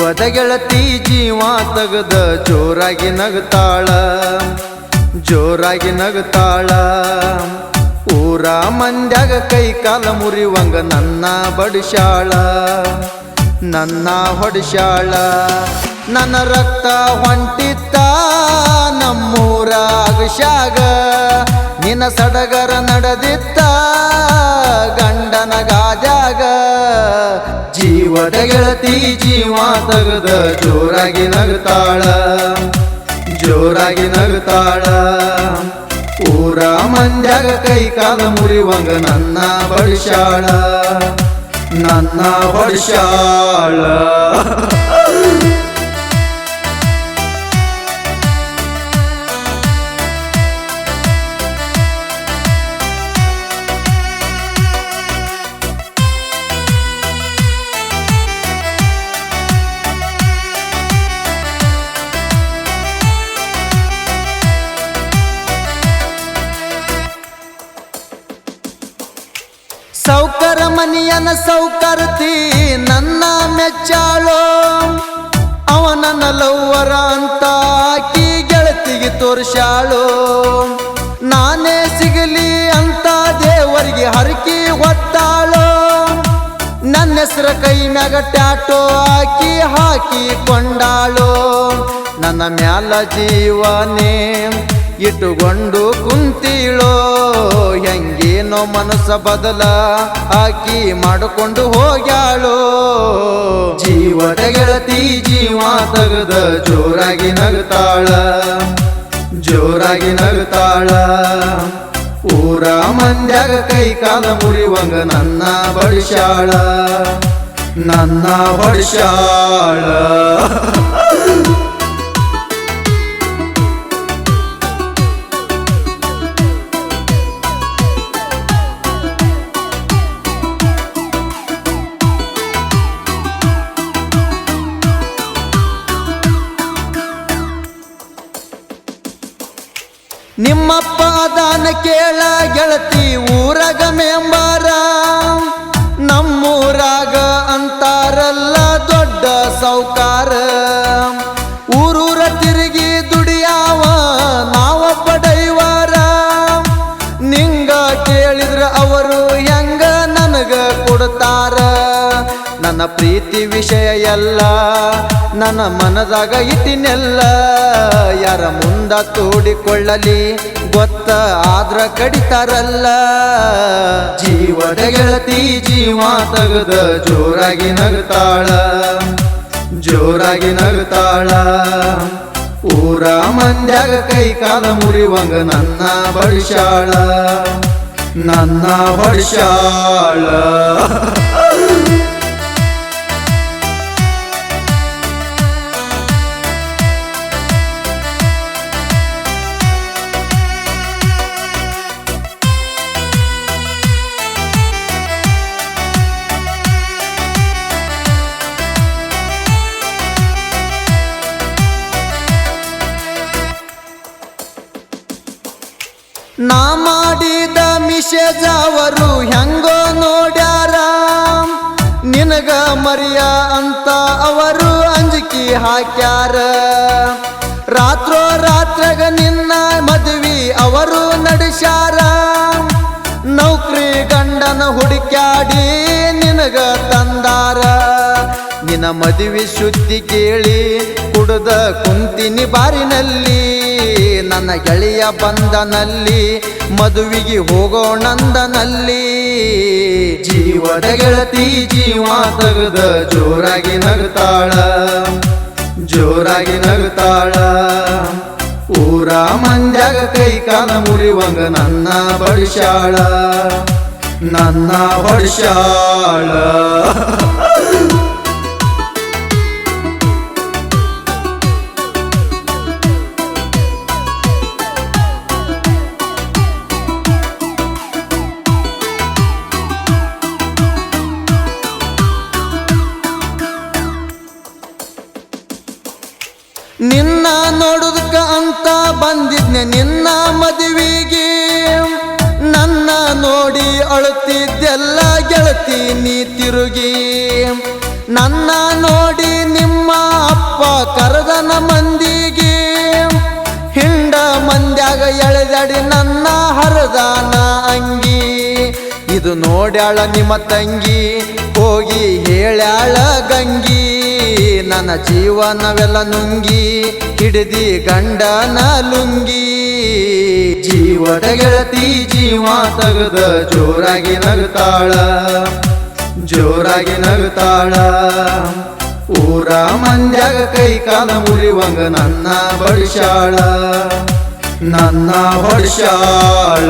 ಜೀವದ ಗೆಳತಿ ಜೀವ ತಗದ ಜೋರಾಗಿ ನಗತಾಳ ಜೋರಾಗಿ ನಗತಾಳ ಊರ ಮಂದ್ಯಾಗ ಕೈ ಕಾಲ ಮುರಿವಂಗ ನನ್ನ ಬಡಿಸ್ಯಾಳ ನನ್ನ ಹೊಡಿಸ್ಯಾಳ ನನ್ನ ರಕ್ತ ಹೊಂಟಿತ್ತ ನಮ್ಮೂರ ಅಗಶ್ಯಾಗ ನಿನ್ನ ಸಡಗರ ನಡೆದಿತ್ತ ಗಂಡನ ಗಾದ್ಯಾಗ ಜೀವದ ಗೆಳತಿ ಜೀವ ತಗದ ಜೋರಾಗಿ ನಗತಾಳ ಜೋರಾಗಿ ನಗತಾಳ ಊರ ಮಂದ್ಯಾಗ ಕೈ ಕಾಲ ಮುರಿವಂಗ ನನ್ನ ಬಡಿಸ್ಯಾಳ ನನ್ನ ಬಡಿಸ್ಯಾಳ ಸೌಕರ ಮನಿಯನ ಸೌಕರ್ತಿ ನನ್ನ ಮೆಚ್ಚಾಳೋ ಅವನನ್ನ ಲವ್ವರ ಅಂತ ಆಕಿ ಗೆಳತಿಗೆ ತೋರಿಸ್ಯಾಳೋ ನಾನೇ ಸಿಗಲಿ ಅಂತ ದೇವರಿಗೆ ಹರಕಿ ಹೊತ್ತಾಳೋ ನನ್ನ ಹೆಸರ ಕೈ ಮ್ಯಾಗ ಟ್ಯಾಟೋ ಹಾಕಿ ಕೊಂಡಾಳೋ ನನ್ನ ಮ್ಯಾಲ ಜೀವನೇ ಇಟ್ಟುಕೊಂಡು ಕುಂತೀಳೋ ಹೆಂಗೇನೋ ಮನಸ್ಸ ಬದಲ ಹಾಕಿ ಮಾಡಿಕೊಂಡು ಹೋಗ್ಯಾಳೋ ಜೀವದ ಗೆಳತಿ ಜೀವ ತಗದ ಜೋರಾಗಿ ನಗತಾಳ ಜೋರಾಗಿ ನಗತಾಳ ಊರ ಮಂದ್ಯಾಗ ಕೈ ಕಾಲ ಮುರಿವಂಗ ನನ್ನ ಬಡಿಸ್ಯಾಳ ನನ್ನ ಬಡಿಸ್ಯಾಳ ನಿಮ್ಮಪ್ಪ ಅದಾನ ಕೇಳ ಗೆಳತಿ ಊರಾಗ ಮೆಂಬಾರ ನಮ್ಮೂರಾಗ ಅಂತಾರಲ್ಲ ದೊಡ್ಡ ಸೌಕಾರ ಊರೂರ ತಿರುಗಿ ದುಡಿಯಾವ ನಾವೊಬ್ಬ ಡೈವಾರ ನಿಂಗ ಕೇಳಿದ್ರ ಅವರು ಹೆಂಗ ನನಗ ಕೊಡ್ತಾರ ನನ್ನ ಪ್ರೀತಿ ವಿಷಯ ಎಲ್ಲ ನನ್ನ ಮನದಾಗ ಇಟ್ಟಿನೆಲ್ಲ ಯಾರ ಮುಂದ ತೋಡಿಕೊಳ್ಳಲಿ ಗೊತ್ತ ಆದ್ರ ಕಡಿತಾರಲ್ಲ ಜೀವದ ಗೆಳತಿ ಜೀವ ತಗದ ಜೋರಾಗಿ ನಗತಾಳ ಜೋರಾಗಿ ನಗತಾಳ ಊರ ಮಂದ್ಯಾಗ ಕೈ ಕಾಲ ಮುರಿವಂಗ ನನ್ನ ಬಡಿಸ್ಯಾಳ ನನ್ನ ಬಡಿಸ್ಯಾಳ ನಾ ಮಾಡಿದ ಮಿಸೇಜ್ ಅವರು ಹೆಂಗೋ ನೋಡ್ಯಾರ ನಿನಗ ಮರಿಯ ಅಂತ ಅವರು ಅಂಜಿಕೆ ಹಾಕ್ಯಾರ ರಾತ್ರೋ ರಾತ್ರಾಗ ನಿನ್ನ ಮದುವೆ ಅವರು ನಡೆಸ್ಯಾರ ನೌಕರಿ ಗಂಡನ ಹುಡುಕ್ಯಾಡಿ ನಿನಗ ತಂದಾರ ನಿನ್ನ ಮದುವೆ ಸುದ್ದಿ ಕೇಳಿ ಕುಡ್ದ ಕುಂತಿನಿ ಬಾರಿನಲ್ಲಿ ನನ್ನ ಗೆಳೆಯ ಬಂದನಲ್ಲಿ ಮದುವೆಗೆ ಹೋಗೋಣಂದನಲ್ಲಿ ಜೀವದ ಗೆಳತಿ ಜೀವ ತಗದ ಜೋರಾಗಿ ನಗತಾಳ ಜೋರಾಗಿ ನಗತಾಳ ಊರ ಮಂದ್ಯಾಗ ಕೈ ಕಾಲ ಮುರಿವಂಗ ನನ್ನ ಬಡಿಸ್ಯಾಳ ನನ್ನ ಬಡಿಸ್ಯಾಳ ನಿನ್ನ ನೋಡುದಕ್ಕ ಅಂತ ಬಂದಿದ್ನೆ ನಿನ್ನ ಮದುವೆಗೆ ನನ್ನ ನೋಡಿ ಅಳುತ್ತಿದ್ದೆಲ್ಲ ಗೆಳತಿ ನೀ ತಿರುಗಿ ನನ್ನ ನೋಡಿ ನಿಮ್ಮ ಕರೆದನ ಮಂದಿಗೆ ಹಿಂಡ ಮಂದ್ಯಾಗ ಎಳೆದಾಡಿ ನನ್ನ ಹರದಾನ ಅಂಗಿ ಇದು ನೋಡ್ಯಾಳ ನಿಮ್ಮ ತಂಗಿ ಹೋಗಿ ಹೇಳ್ಯಾಳ ಗಂಗಿ ನನ್ನ ಜೀವನವೆಲ್ಲ ನುಂಗಿ ಹಿಡಿದಿ ಗಂಡನ ಲುಂಗಿ ಜೀವದ ಗೆಳತಿ ಜೀವ ತಗದ ಜೋರಾಗಿ ನಗುತ್ತಾಳ ಜೋರಾಗಿ ನಗುತ್ತಾಳ ಊರ ಮಂದ್ಯಾಗ ಕೈ ಕಾಲ ಮುರಿವಂಗ ನನ್ನ ಬಡಿಸಾಳ ನನ್ನ ಹೊಡಿಸಾಳ